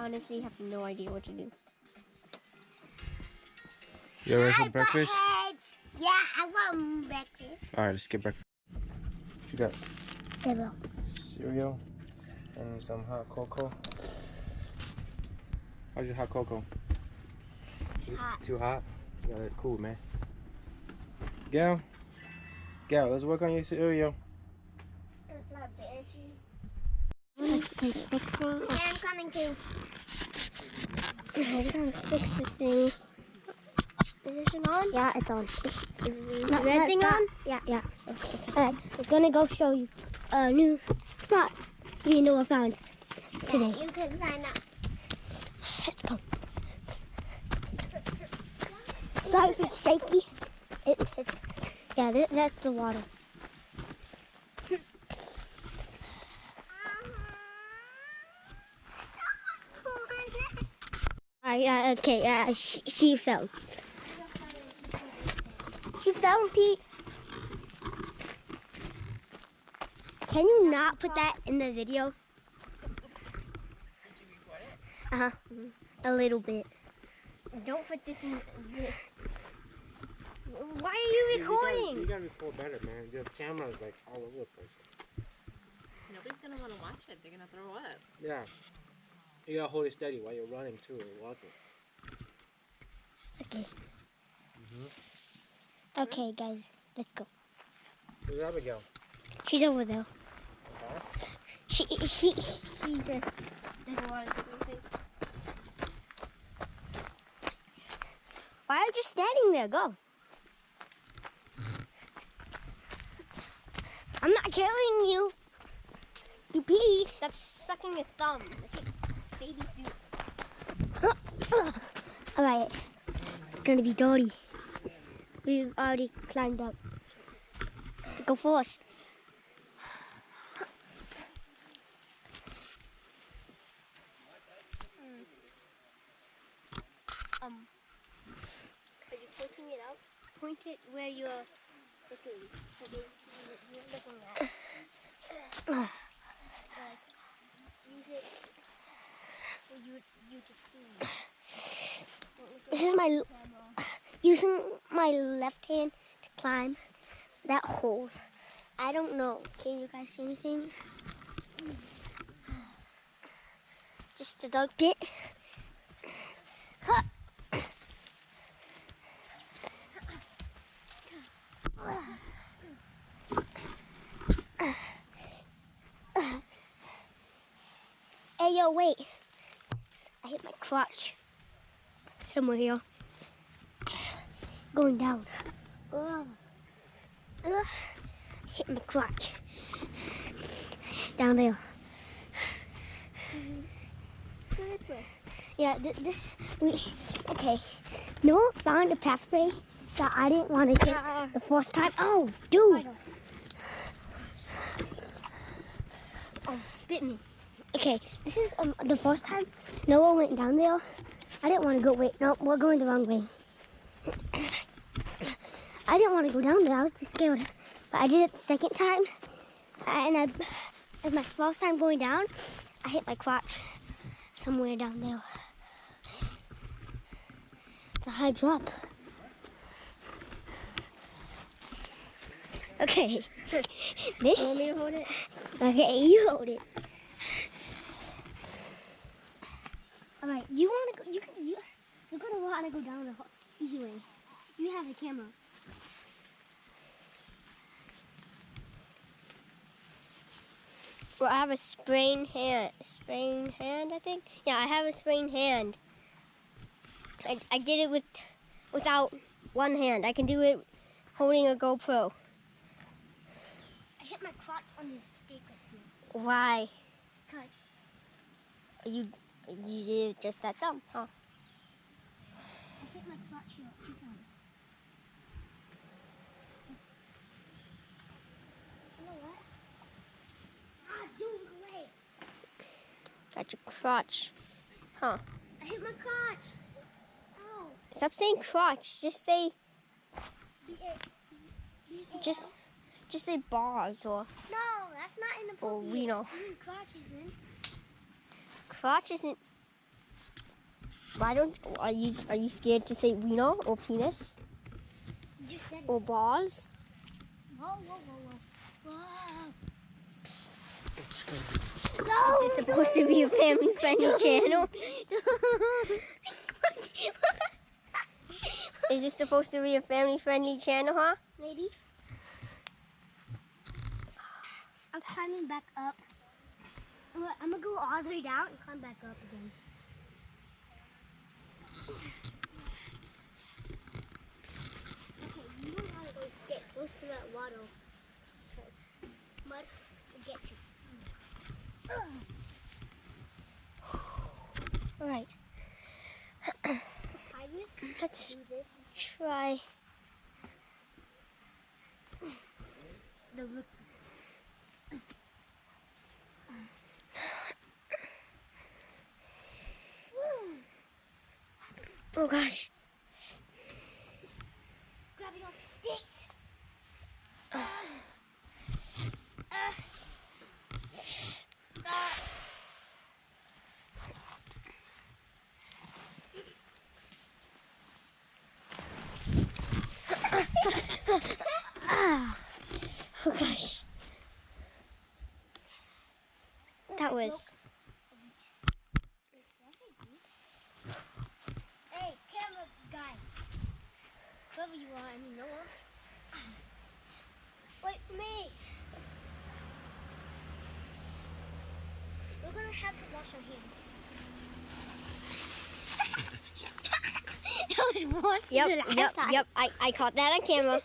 honestly have no idea what to do. You ready for breakfast? Yeah, I want breakfast. Alright, let's get breakfast. What you got? Cereal. Cereal and some hot cocoa. How's your hot cocoa? It's hot. Too hot? You got it cool, man. Gal, let's work on your cereal. It's not fixing. Yeah, I'm coming too. I'm trying to fix the thing. Is this on? Yeah, it's on. Is the red thing on? Yeah. Okay. Alright, we're gonna go show you a new spot me and Noah found today. You can sign up. Let's go. Sorry if it's shaky. Yeah, that's the water. Okay, she fell. She fell, Pete. Can you not put that in the video? Did you record it? A little bit. Don't put this in this. Why are you recording? You gotta record better, man. Your camera's like all over the place. Nobody's gonna want to watch it. They're gonna throw up. Yeah. You gotta hold it steady while you're running too or walking. Okay. Okay, guys, let's go. Where's Abigail? She's over there. Okay. She just doesn't want to do anything. Why are you just standing there? Go. I'm not carrying you. You pee. Stop sucking your thumb. That's what babies do. Alright. It's gonna be dirty. We've already climbed up. Go first. Are you pointing it out? Point it where you're looking. You're looking at. Like, use it for you to see. This is my using my left hand to climb that hole. I don't know. Can you guys see anything? Just a dark bit. Hey, yo, wait. I hit my crotch. Somewhere here. Going down. Hit my crotch. Down there. Yeah, okay. Noah found a pathway that I didn't want to take the first time. Oh, dude. Oh, bit me. Okay, this is the first time Noah went down there. I didn't want to go. Wait, no, we're going the wrong way. I didn't want to go down there. I was too scared. But I did it the second time. And as my first time going down, I hit my crotch somewhere down there. It's a high drop. Okay. This. You want me to hold it? Okay, you hold it. All right, you want to go? You're gonna want to go down the easy way. You have the camera. Well, I have a sprained hand. Sprained hand, I think. Yeah, I have a sprained hand. I did it without one hand. I can do it holding a GoPro. I hit my crotch on the stake right here. Why? Because you did just that dumb, huh? I hit my crotch here 2 times. You know what? Dude, wait. Got your crotch, huh? I hit my crotch. Ow. Stop saying crotch. Just say. Just say balls or. No, that's not inappropriate. Or we know. Crotch isn't. Crotch isn't Why don't are you scared to say wiener or penis You said or balls? whoa, whoa, whoa, whoa. Is this supposed to be a family-friendly channel? Is this supposed to be a family-friendly channel, huh? Maybe. I'm climbing back up. I'm gonna go all the way down and climb back up again. Okay, you don't want to go get close to that water because mud will get you. All right, let's Do this. try. No, look. Oh gosh. Grabbing up sticks. Oh gosh. That was. Hey, camera guy. Whoever you are, I mean Noah. Wait for me. We're gonna have to wash our hands. That was worse than the last time. Yep. I caught that on camera.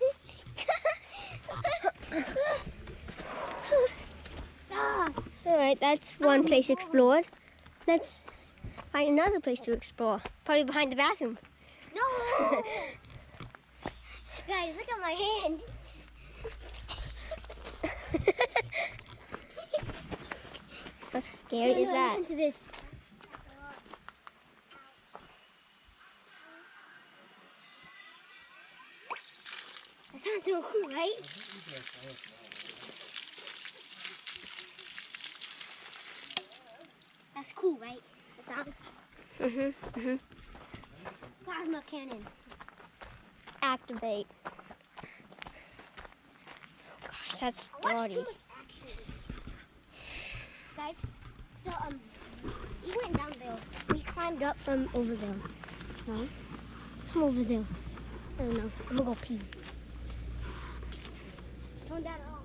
All right, that's one place explored. Let's find another place to explore. Probably behind the bathroom. No! Guys, look at my hand. How scary is that? Listen to this. That sounds so cool, right? That's cool, right? That sound plasma cannon. Activate. Oh gosh, that's I dirty. watched too much action. Guys, so we went down there. We climbed up from over there. No? From over there. I don't know. I'm gonna go pee. Turn that off.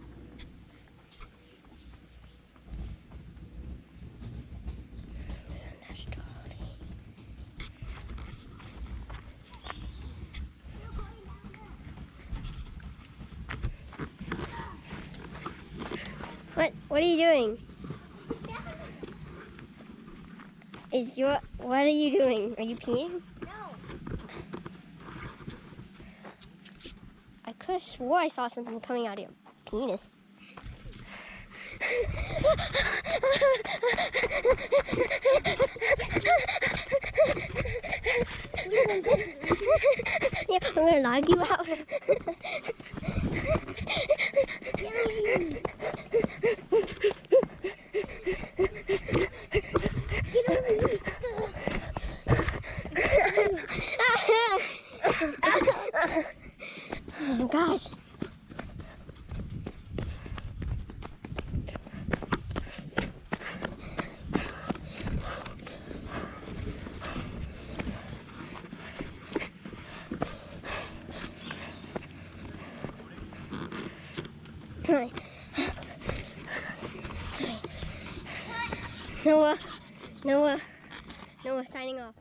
That's dirty. What are you doing? What are you doing? Are you peeing? No. I could have swore I saw something coming out of your penis. Yeah, I'm gonna knock you out. Oh gosh. Alright. Noah, signing off.